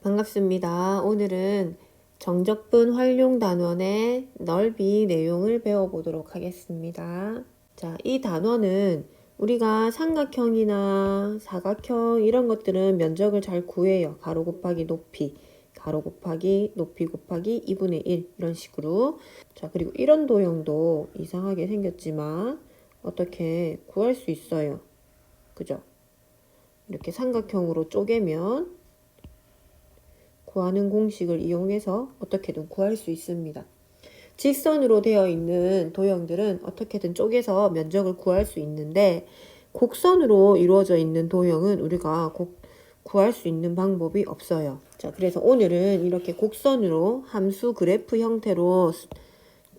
반갑습니다. 오늘은 정적분 활용 단원의 넓이 내용을 배워보도록 하겠습니다. 자, 이 단원은 우리가 삼각형이나 사각형 이런 것들은 면적을 잘 구해요. 가로 곱하기 높이, 가로 곱하기 높이 곱하기 2분의 1 이런 식으로. 자, 그리고 이런 도형도 이상하게 생겼지만 어떻게 구할 수 있어요. 그죠? 이렇게 삼각형으로 쪼개면 구하는 공식을 이용해서 어떻게든 구할 수 있습니다. 직선으로 되어 있는 도형들은 어떻게든 쪼개서 면적을 구할 수 있는데 곡선으로 이루어져 있는 도형은 우리가 구할 수 있는 방법이 없어요. 자, 그래서 오늘은 이렇게 곡선으로 함수 그래프 형태로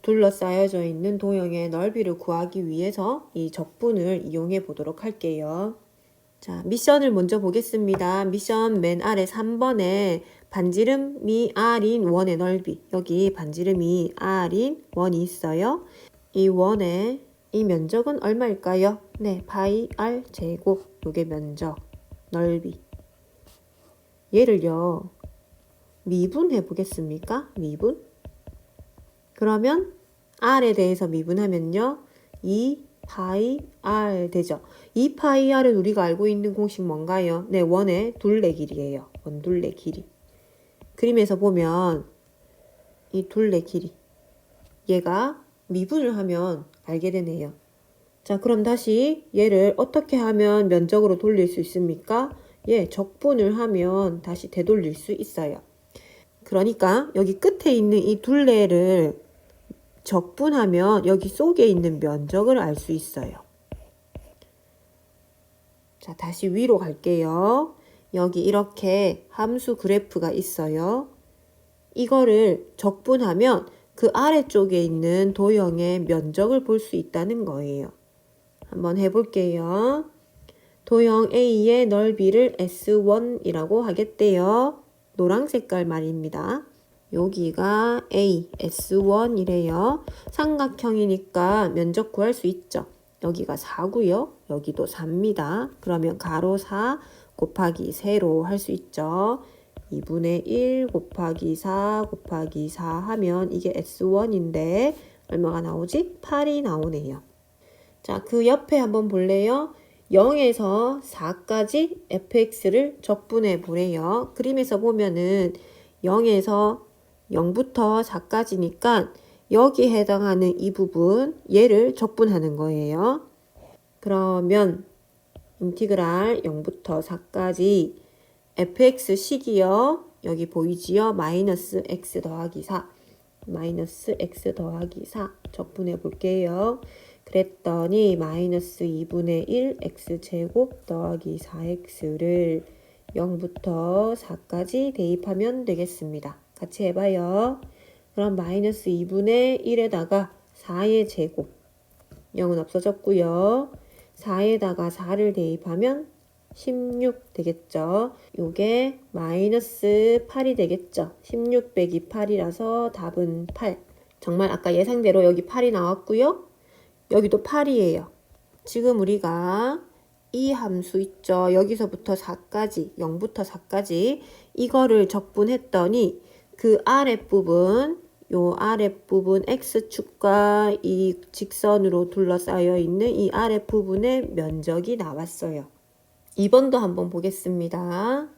둘러싸여져 있는 도형의 넓이를 구하기 위해서 이 적분을 이용해 보도록 할게요. 자, 미션을 먼저 보겠습니다. 미션 맨 아래 3번에 반지름이 r인 원의 넓이, 여기 반지름이 r인 원이 있어요. 이 원의 이 면적은 얼마일까요? 네, 파이 r 제곱, 요게 면적, 넓이. 얘를요, 미분해 보겠습니까? 미분? 그러면 r에 대해서 미분하면요, 2파이 r 되죠. 2파이 r은 우리가 알고 있는 공식 뭔가요? 네, 원의 둘레 길이에요. 원둘레 길이. 그림에서 보면 이 둘레 길이, 얘가 미분을 하면 알게 되네요. 자, 그럼 다시 얘를 어떻게 하면 면적으로 돌릴 수 있습니까? 예, 적분을 하면 다시 되돌릴 수 있어요. 그러니까 여기 끝에 있는 이 둘레를 적분하면 여기 속에 있는 면적을 알 수 있어요. 자, 다시 위로 갈게요. 여기 이렇게 함수 그래프가 있어요. 이거를 적분하면 그 아래쪽에 있는 도형의 면적을 볼 수 있다는 거예요. 한번 해볼게요. 도형 A의 넓이를 S1이라고 하겠대요. 노란 색깔 말입니다. 여기가 A, S1이래요. 삼각형이니까 면적 구할 수 있죠. 여기가 4고요. 여기도 4입니다. 그러면 가로 4 곱하기 세로 할 수 있죠. 2분의 1 곱하기 4 곱하기 4 하면 이게 S1인데 얼마가 나오지? 8이 나오네요. 자, 그 옆에 한번 볼래요? 0에서 4까지 fx를 적분해 보래요. 그림에서 보면은 0에서 0부터 4까지니까 여기 해당하는 이 부분, 얘를 적분하는 거예요. 그러면 인티그랄 0부터 4까지 fx식이요. 여기 보이지요? 마이너스 x 더하기 4. 마이너스 x 더하기 4 적분해 볼게요. 그랬더니 마이너스 2분의 1 x제곱 더하기 4x를 0부터 4까지 대입하면 되겠습니다. 같이 해봐요. 그럼 마이너스 2분의 1에다가 4의 제곱, 0은 없어졌고요. 4에다가 4를 대입하면 16 되겠죠. 요게 마이너스 8이 되겠죠. 16 빼기 8이라서 답은 8. 정말 아까 예상대로 여기 8이 나왔고요. 여기도 8이에요. 지금 우리가 이 함수 있죠. 여기서부터 4까지, 0부터 4까지 이거를 적분했더니 그 아랫부분, 요 아랫부분 x축과 이 직선으로 둘러싸여 있는 이 아랫부분의 면적이 나왔어요. 2번도 한번 보겠습니다.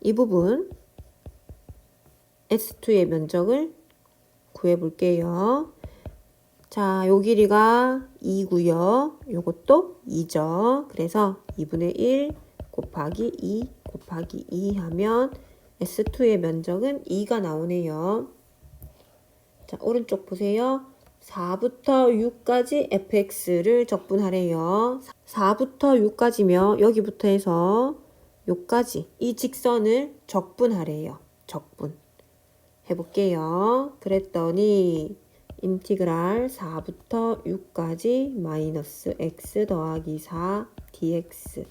이 부분 S2의 면적을 구해볼게요. 자, 요 길이가 2고요. 요것도 2죠. 그래서 2분의 1 곱하기 2 곱하기 2 하면 S2의 면적은 2가 나오네요. 자, 오른쪽 보세요. 4부터 6까지 fx를 적분하래요. 4부터 6까지면 여기부터 해서 여기까지 이 직선을 적분하래요. 적분. 해볼게요. 그랬더니 인티그랄 4부터 6까지 마이너스 x 더하기 4 dx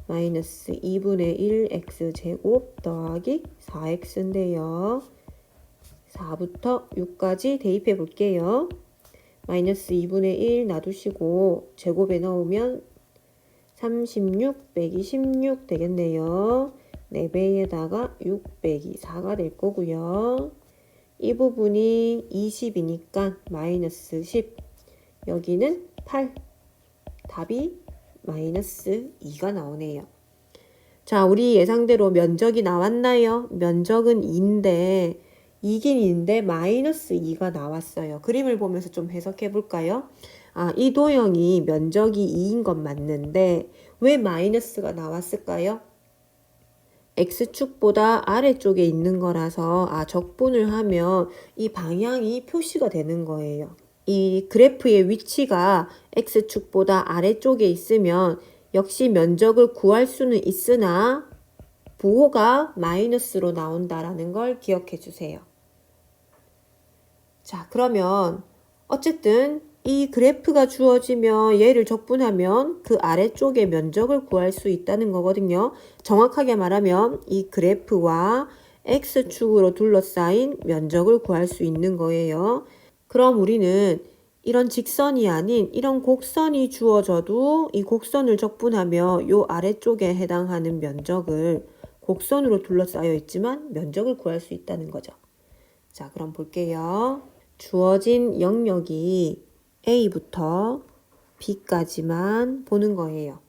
마이너스 2분의 1 x제곱 더하기 4x인데요. 4부터 6까지 대입해 볼게요. 마이너스 2분의 1 놔두시고 제곱에 넣으면 36 빼기 16 되겠네요. 4배에다가 6 빼기 4가 될 거고요. 이 부분이 20이니까 마이너스 10. 여기는 8. 답이 마이너스 2가 나오네요. 자, 우리 예상대로 면적이 나왔나요? 면적은 2인데 2긴 2인데 마이너스 2가 나왔어요. 그림을 보면서 좀 해석해 볼까요? 이 도형이 면적이 2인 건 맞는데 왜 마이너스가 나왔을까요? X축보다 아래쪽에 있는 거라서 적분을 하면 이 방향이 표시가 되는 거예요. 이 그래프의 위치가 X축보다 아래쪽에 있으면 역시 면적을 구할 수는 있으나 부호가 마이너스로 나온다라는 걸 기억해 주세요. 자, 그러면 어쨌든 이 그래프가 주어지면 얘를 적분하면 그 아래쪽의 면적을 구할 수 있다는 거거든요. 정확하게 말하면 이 그래프와 X축으로 둘러싸인 면적을 구할 수 있는 거예요. 그럼 우리는 이런 직선이 아닌 이런 곡선이 주어져도 이 곡선을 적분하며 요 아래쪽에 해당하는 면적을 곡선으로 둘러싸여 있지만 면적을 구할 수 있다는 거죠. 자, 그럼 볼게요. 주어진 영역이 A부터 B까지만 보는 거예요.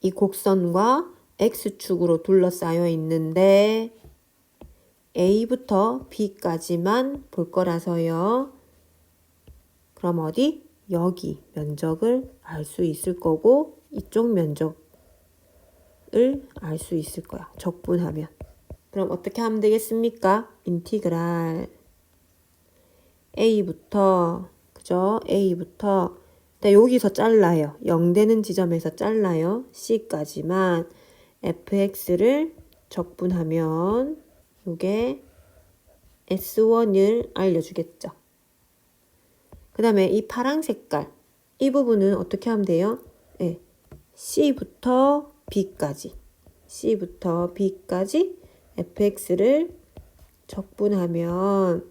이 곡선과 X축으로 둘러싸여 있는데 A부터 B까지만 볼 거라서요. 그럼 어디? 여기 면적을 알 수 있을 거고 이쪽 면적을 알 수 있을 거야. 적분하면. 그럼 어떻게 하면 되겠습니까? 인티그랄 A부터 그죠? A부터 여기서 잘라요. 0 되는 지점에서 잘라요. C까지만 fx를 적분하면 이게 S1을 알려주겠죠. 그 다음에 이 파란 색깔 이 부분은 어떻게 하면 돼요? 네. C부터 B까지 fx를 적분하면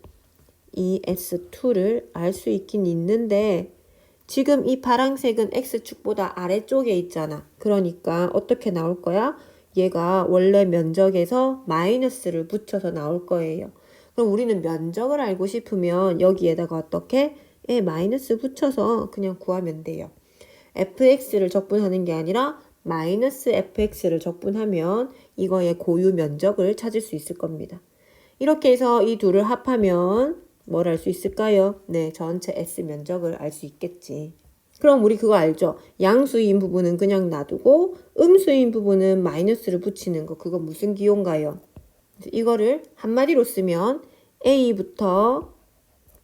이 S2를 알 수 있긴 있는데 지금 이 파란색은 X축보다 아래쪽에 있잖아. 그러니까 어떻게 나올 거야? 얘가 원래 면적에서 마이너스를 붙여서 나올 거예요. 그럼 우리는 면적을 알고 싶으면 여기에다가 어떻게? 마이너스 붙여서 그냥 구하면 돼요. fx를 적분하는 게 아니라 마이너스 fx를 적분하면 이거의 고유 면적을 찾을 수 있을 겁니다. 이렇게 해서 이 둘을 합하면 뭘 알 수 있을까요? 네, 전체 S 면적을 알 수 있겠지. 그럼 우리 그거 알죠? 양수인 부분은 그냥 놔두고 음수인 부분은 마이너스를 붙이는 거. 그거 무슨 기호인가요? 이거를 한마디로 쓰면 A부터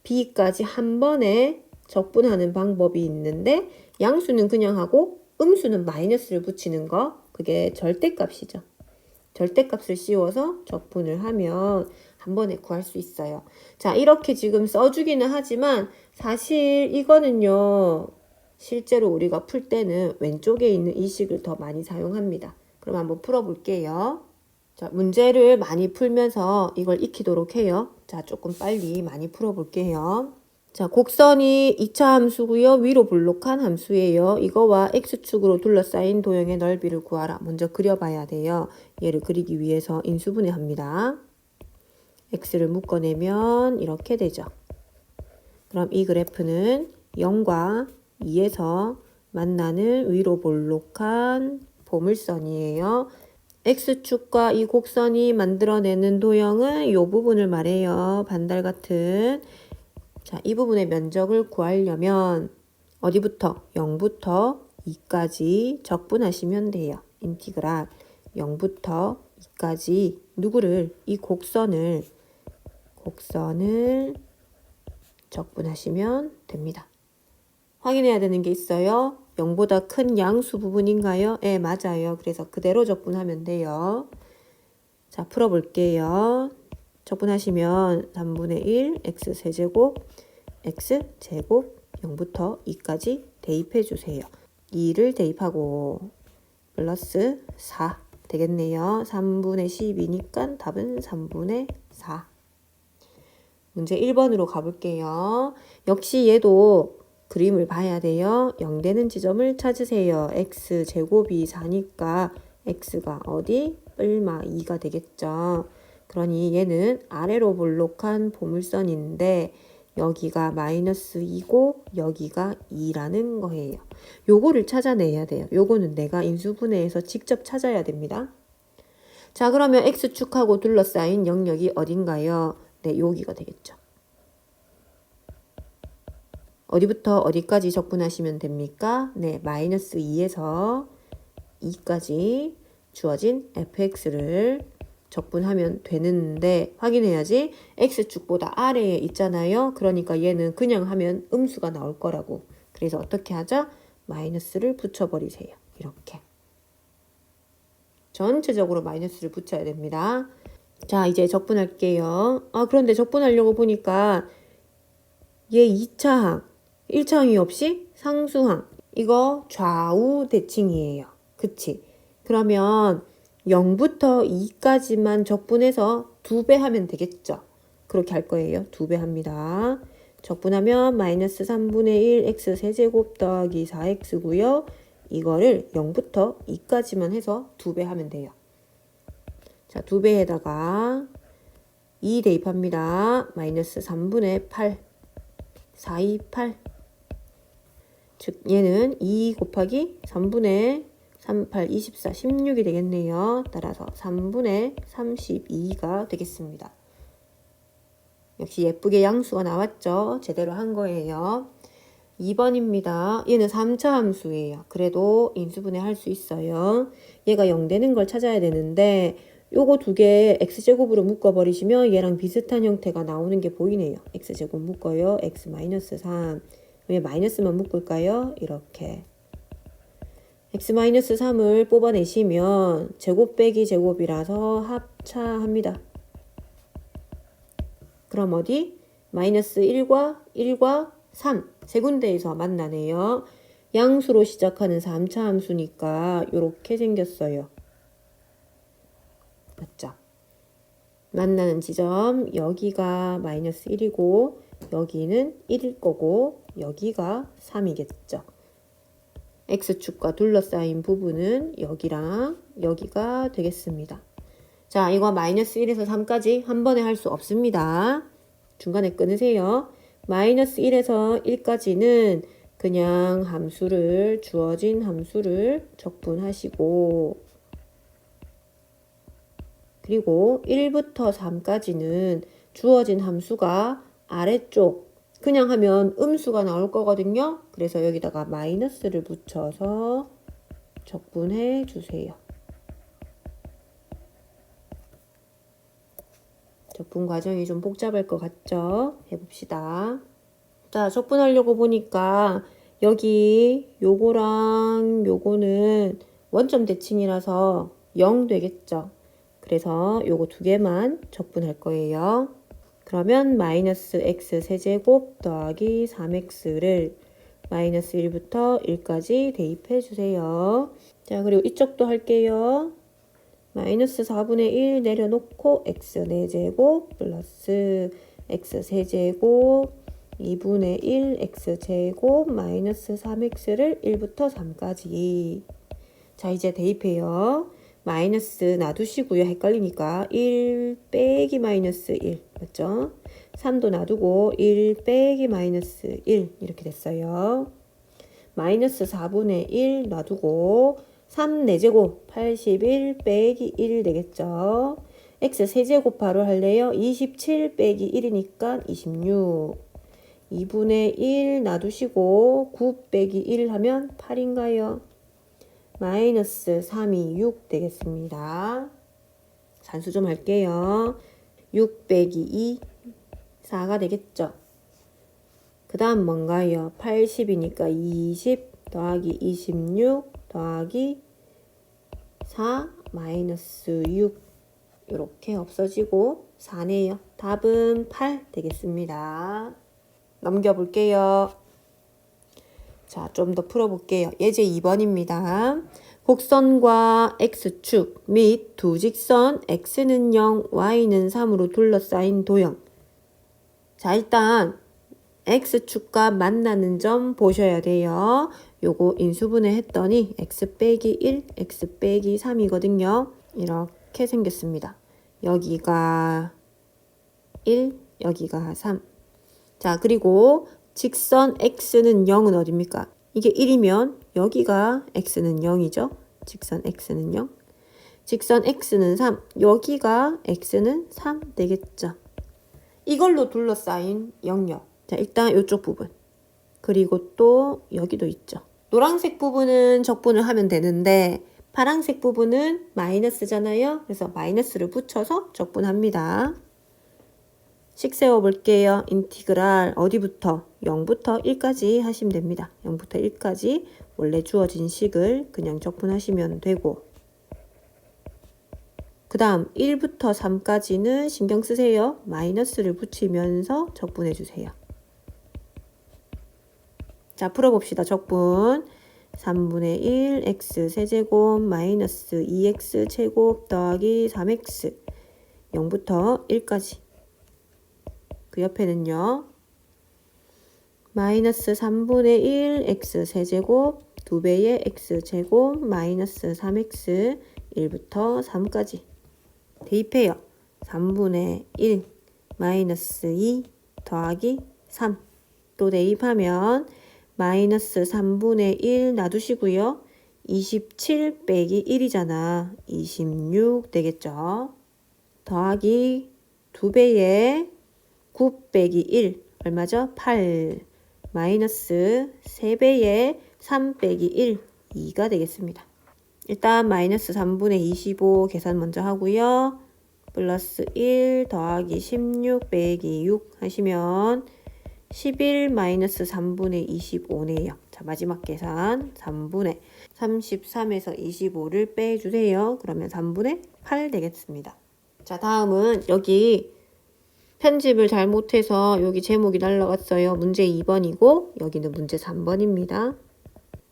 B까지 한 번에 적분하는 방법이 있는데 양수는 그냥 하고 음수는 마이너스를 붙이는 거. 그게 절대값이죠. 절대값을 씌워서 적분을 하면 한 번에 구할 수 있어요. 자, 이렇게 지금 써주기는 하지만 사실 이거는요. 실제로 우리가 풀 때는 왼쪽에 있는 이 식을 더 많이 사용합니다. 그럼 한번 풀어볼게요. 자, 문제를 많이 풀면서 이걸 익히도록 해요. 자, 조금 빨리 많이 풀어볼게요. 자, 곡선이 2차 함수고요. 위로 볼록한 함수예요. 이거와 X축으로 둘러싸인 도형의 넓이를 구하라. 먼저 그려봐야 돼요. 얘를 그리기 위해서 인수분해합니다. X를 묶어내면 이렇게 되죠. 그럼 이 그래프는 0과 2에서 만나는 위로 볼록한 보물선이에요. X축과 이 곡선이 만들어내는 도형은 이 부분을 말해요. 반달 같은. 자, 이 부분의 면적을 구하려면 어디부터? 0부터 2까지 적분하시면 돼요. 인티그랄 0부터 2까지 누구를? 이 곡선을 적분하시면 됩니다. 확인해야 되는 게 있어요. 0보다 큰 양수 부분인가요? 네, 맞아요. 그래서 그대로 적분하면 돼요. 자, 풀어볼게요. 적분하시면 3분의 1 x세제곱 x제곱 0부터 2까지 대입해 주세요. 2를 대입하고 플러스 4 되겠네요. 3분의 12니까 답은 3분의 4. 문제 1번으로 가볼게요. 역시 얘도 그림을 봐야 돼요. 0 되는 지점을 찾으세요. x제곱이 4니까 x가 어디? 뿔마 2가 되겠죠. 그러니 얘는 아래로 볼록한 보물선인데 여기가 마이너스 2고 여기가 2라는 거예요. 요거를 찾아내야 돼요. 요거는 내가 인수분해해서 직접 찾아야 됩니다. 자, 그러면 x축하고 둘러싸인 영역이 어딘가요? 네, 여기가 되겠죠. 어디부터 어디까지 적분하시면 됩니까? 네, 마이너스 2에서 2까지 주어진 fx를 적분하면 되는데 확인해야지. x축보다 아래에 있잖아요. 그러니까 얘는 그냥 하면 음수가 나올 거라고. 그래서 어떻게 하죠? 마이너스를 붙여버리세요. 이렇게. 전체적으로 마이너스를 붙여야 됩니다. 자, 이제 적분할게요. 그런데 적분하려고 보니까 얘 2차항, 1차항이 없이 상수항. 이거 좌우 대칭이에요. 그치? 그러면 0부터 2까지만 적분해서 2배 하면 되겠죠? 그렇게 할 거예요. 2배 합니다. 적분하면 마이너스 3분의 1 x 세제곱 더하기 4x고요. 이거를 0부터 2까지만 해서 2배 하면 돼요. 자, 2배에다가 2 대입합니다. 마이너스 3분의 8, 4, 2, 8. 즉 얘는 2 곱하기 3분의 3, 8, 24, 16이 되겠네요. 따라서 3분의 32가 되겠습니다. 역시 예쁘게 양수가 나왔죠? 제대로 한 거예요. 2번입니다. 얘는 3차 함수예요. 그래도 인수분해 할 수 있어요. 얘가 0 되는 걸 찾아야 되는데 요거 두 개 x제곱으로 묶어버리시면 얘랑 비슷한 형태가 나오는 게 보이네요. x제곱 묶어요. x-3. 왜 마이너스만 묶을까요? 이렇게. x-3을 뽑아내시면 제곱 빼기 제곱이라서 합차합니다. 그럼 어디? 마이너스 1과 3. 세 군데에서 만나네요. 양수로 시작하는 3차 함수니까 이렇게 생겼어요. 맞죠? 만나는 지점 여기가 마이너스 1이고 여기는 1일 거고 여기가 3이겠죠. x축과 둘러싸인 부분은 여기랑 여기가 되겠습니다. 자, 이거 마이너스 1에서 3까지 한 번에 할 수 없습니다. 중간에 끊으세요. 마이너스 1에서 1까지는 그냥 함수를 주어진 함수를 적분하시고 그리고 1부터 3까지는 주어진 함수가 아래쪽 그냥 하면 음수가 나올 거거든요. 그래서 여기다가 마이너스를 붙여서 적분해 주세요. 적분 과정이 좀 복잡할 것 같죠? 해봅시다. 자, 적분하려고 보니까 여기 요거랑 요거는 원점 대칭이라서 0 되겠죠? 그래서 요거 두 개만 적분할 거예요. 그러면 마이너스 x 세제곱 더하기 3x를 마이너스 1부터 1까지 대입해 주세요. 자, 그리고 이쪽도 할게요. 마이너스 4분의 1 내려놓고 x 4제곱 플러스 x 세제곱 2분의 1 x제곱 마이너스 3x를 1부터 3까지. 자, 이제 대입해요. 마이너스 놔두시고요. 헷갈리니까 1 빼기 마이너스 1 맞죠? 3도 놔두고 1 빼기 마이너스 1 이렇게 됐어요. 마이너스 4분의 1 놔두고 3 4제곱 81 빼기 1 되겠죠? x 세제곱하로 할래요? 27 빼기 1이니까 26. 2분의 1 놔두시고 9 빼기 1 하면 8인가요? 마이너스 3이 6 되겠습니다. 산수 좀 할게요. 6 빼기 2, 4가 되겠죠. 그 다음 뭔가요? 80이니까 20 더하기 26 더하기 4 마이너스 6 이렇게 없어지고 4네요. 답은 8 되겠습니다. 넘겨볼게요. 자, 좀 더 풀어볼게요. 예제 2번입니다. 곡선과 x축 및 두 직선 x는 0, y는 3으로 둘러싸인 도형. 자, 일단 x축과 만나는 점 보셔야 돼요. 요거 인수분해 했더니 x 빼기 1, x 빼기 3이거든요. 이렇게 생겼습니다. 여기가 1, 여기가 3. 자, 그리고 직선 x는 0은 어딥니까? 이게 1이면 여기가 x는 0이죠. 직선 x는 0. 직선 x는 3. 여기가 x는 3 되겠죠. 이걸로 둘러싸인 영역. 자, 일단 이쪽 부분. 그리고 또 여기도 있죠. 노란색 부분은 적분을 하면 되는데 파란색 부분은 마이너스잖아요. 그래서 마이너스를 붙여서 적분합니다. 식 세워볼게요. 인티그랄 어디부터? 0부터 1까지 하시면 됩니다. 0부터 1까지 원래 주어진 식을 그냥 적분하시면 되고 그 다음 1부터 3까지는 신경 쓰세요. 마이너스를 붙이면서 적분해 주세요. 자, 풀어봅시다. 적분 3분의 1 x 세제곱 마이너스 2x 제곱 더하기 3x 0부터 1까지 그 옆에는요. 마이너스 3분의 1 x 세제곱 2배의 x 제곱 마이너스 3x 1부터 3까지 대입해요. 3분의 1 마이너스 2 더하기 3 또 대입하면 마이너스 3분의 1 놔두시고요. 27 빼기 1이잖아. 26 되겠죠. 더하기 2배의 9 빼기 1 얼마죠? 8 마이너스 3배의 3 빼기 1 2가 되겠습니다. 일단 마이너스 3분의 25 계산 먼저 하고요. 플러스 1 더하기 16 빼기 6 하시면 11 마이너스 3분의 25네요. 자, 마지막 계산 3분의 33에서 25를 빼주세요. 그러면 3분의 8 되겠습니다. 자, 다음은 여기 편집을 잘못해서 여기 제목이 날라갔어요. 문제 2번이고 여기는 문제 3번입니다.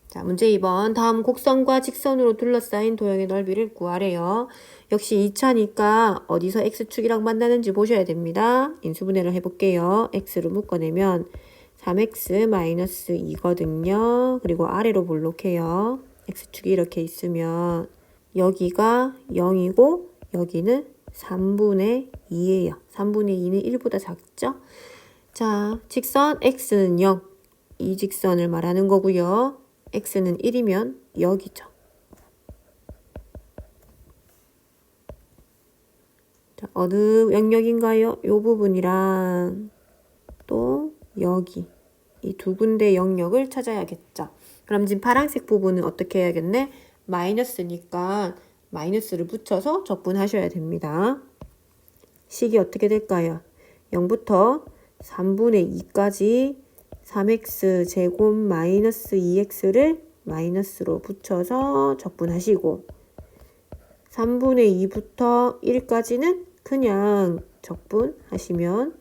자, 문제 2번. 다음 곡선과 직선으로 둘러싸인 도형의 넓이를 구하래요. 역시 2차니까 어디서 x축이랑 만나는지 보셔야 됩니다. 인수분해를 해볼게요. x를 묶어내면 3x-2거든요. 그리고 아래로 볼록해요. x축이 이렇게 있으면 여기가 0이고 여기는 3분의 2예요. 3분의 2는 1보다 작죠? 자, 직선 x는 0. 이 직선을 말하는 거고요. x는 1이면 여기죠. 자, 어느 영역인가요? 이 부분이랑 또 여기 이 두 군데 영역을 찾아야겠죠. 그럼 지금 파란색 부분은 어떻게 해야겠네? 마이너스니까 마이너스를 붙여서 적분하셔야 됩니다. 식이 어떻게 될까요? 0부터 3분의 2까지 3x 제곱 마이너스 2x를 마이너스로 붙여서 적분하시고 3분의 2부터 1까지는 그냥 적분하시면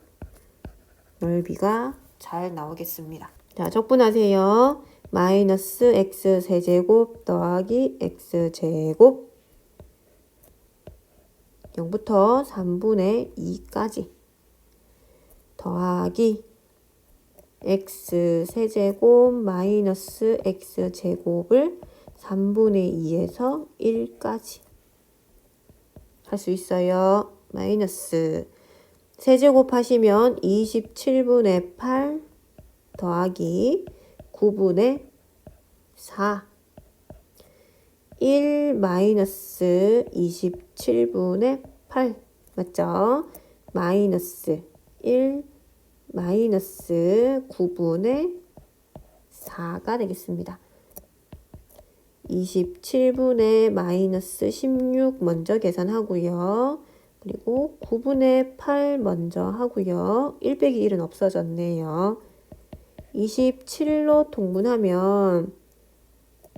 넓이가 잘 나오겠습니다. 자, 적분하세요. 마이너스 x 세제곱 더하기 x 제곱 0부터 3분의 2까지 더하기 x 세제곱 마이너스 x 제곱을 3분의 2에서 1까지 할 수 있어요. 마이너스 세제곱 하시면 27분의 8 더하기 9분의 4 1 마이너스 27분의 8 맞죠? 마이너스 1 마이너스 9분의 4가 되겠습니다. 27분의 마이너스 16 먼저 계산하고요. 그리고 9분의 8 먼저 하고요. 1 빼기 1은 없어졌네요. 27로 통분하면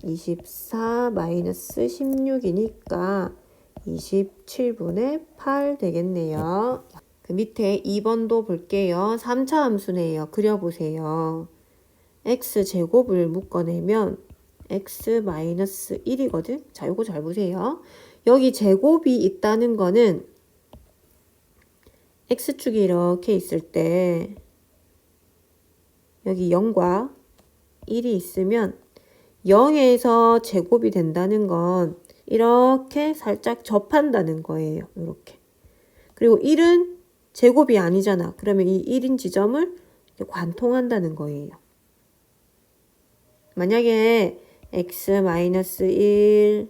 24 마이너스 16이니까 27분의 8 되겠네요. 그 밑에 2번도 볼게요. 3차 함수네요. 그려보세요. x제곱을 묶어내면 x-1이거든. 자, 요거 잘 보세요. 여기 제곱이 있다는 거는 x축이 이렇게 있을 때 여기 0과 1이 있으면 0에서 제곱이 된다는 건 이렇게 살짝 접한다는 거예요. 이렇게. 그리고 1은 제곱이 아니잖아. 그러면 이 1인 지점을 관통한다는 거예요. 만약에 x-1,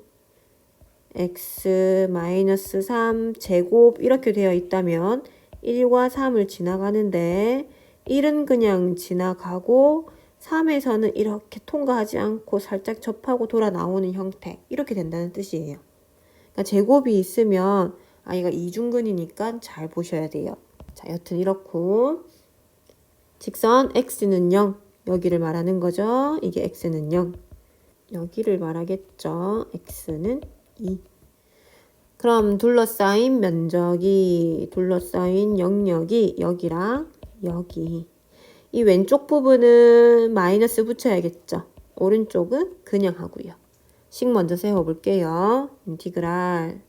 x-3 제곱 이렇게 되어 있다면 1과 3을 지나가는데 1은 그냥 지나가고 3에서는 이렇게 통과하지 않고 살짝 접하고 돌아 나오는 형태 이렇게 된다는 뜻이에요. 그러니까 제곱이 있으면 이가 이중근이니까 잘 보셔야 돼요. 자, 여튼 이렇고 직선 x는 0 여기를 말하는 거죠. 이게 x는 0 여기를 말하겠죠. x는 2 그럼 둘러싸인 면적이 둘러싸인 영역이 여기랑 여기 이 왼쪽 부분은 마이너스 붙여야겠죠. 오른쪽은 그냥 하고요. 식 먼저 세워볼게요. 인티그랄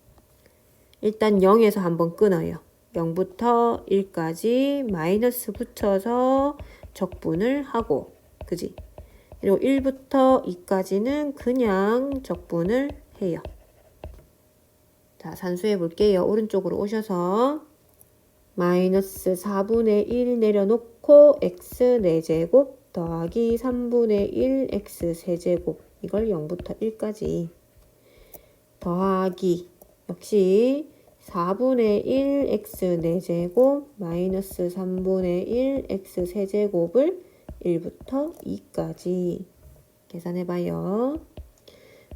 일단 0에서 한번 끊어요. 0부터 1까지 마이너스 붙여서 적분을 하고 그지? 그리고 1부터 2까지는 그냥 적분을 해요. 자, 산수해 볼게요. 오른쪽으로 오셔서 마이너스 4분의 1 내려놓고 x 4제곱 더하기 3분의 1 x 세제곱 이걸 0부터 1까지 더하기 역시 4분의 1 x 4제곱 마이너스 3분의 1 x 세제곱을 1부터 2까지 계산해봐요.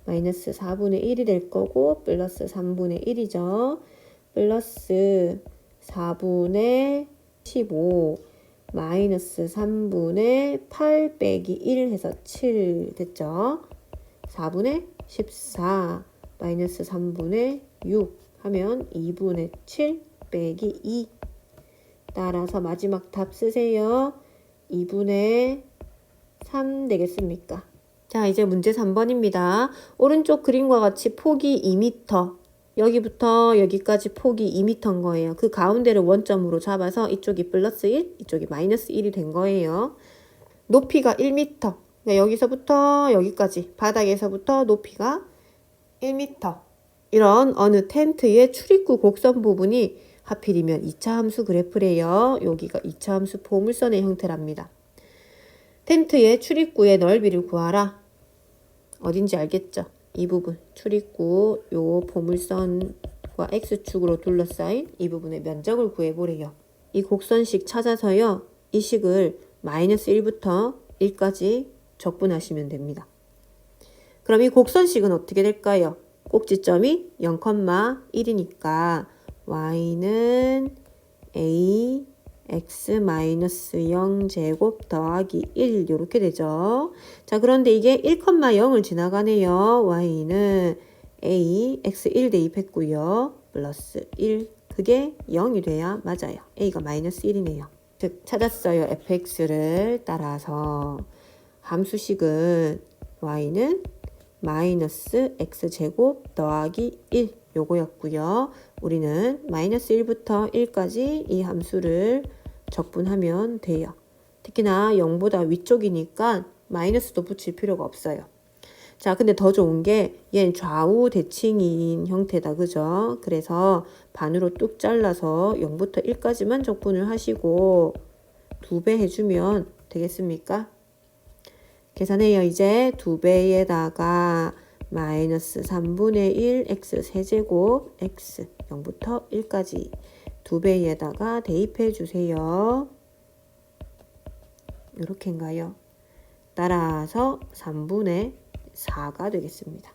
마이너스 4분의 1이 될 거고 플러스 3분의 1이죠. 플러스 4분의 15 마이너스 3분의 8 빼기 1 해서 7 됐죠. 4분의 14 마이너스 3분의 6 하면 2분의 7 빼기 2 따라서 마지막 답 쓰세요. 2분의 3 되겠습니까? 자, 이제 문제 3번입니다. 오른쪽 그림과 같이 폭이 2m 여기부터 여기까지 폭이 2m인 거예요. 그 가운데를 원점으로 잡아서 이쪽이 플러스 1, 이쪽이 마이너스 1이 된 거예요. 높이가 1m. 그러니까 여기서부터 여기까지 바닥에서부터 높이가 1m. 이런 어느 텐트의 출입구 곡선 부분이 하필이면 2차 함수 그래프래요. 여기가 2차 함수 포물선의 형태랍니다. 텐트의 출입구의 넓이를 구하라. 어딘지 알겠죠? 이 부분 출입구 요 포물선과 x축으로 둘러싸인 이 부분의 면적을 구해보래요. 이 곡선식 찾아서요. 이 식을 마이너스 1부터 1까지 적분하시면 됩니다. 그럼 이 곡선식은 어떻게 될까요? 꼭지점이 0,1이니까 y는 a x-0 제곱 더하기 1 이렇게 되죠. 자, 그런데 이게 1,0을 지나가네요. y는 a x1 대입했고요. 플러스 1 그게 0이 돼야 맞아요. a가 마이너스 1이네요. 즉 찾았어요. fx를 따라서 함수식은 y는 마이너스 x제곱 더하기 1 요거였고요. 우리는 마이너스 1부터 1까지 이 함수를 적분하면 돼요. 특히나 0보다 위쪽이니까 마이너스도 붙일 필요가 없어요. 자, 근데 더 좋은 게 얘는 좌우 대칭인 형태다. 그죠? 그래서 반으로 뚝 잘라서 0부터 1까지만 적분을 하시고 2배 해주면 되겠습니까? 계산해요. 이제 2배에다가 마이너스 3분의 1 x 세제곱 x 0부터 1까지 2배에다가 대입해 주세요. 이렇게인가요? 따라서 3분의 4가 되겠습니다.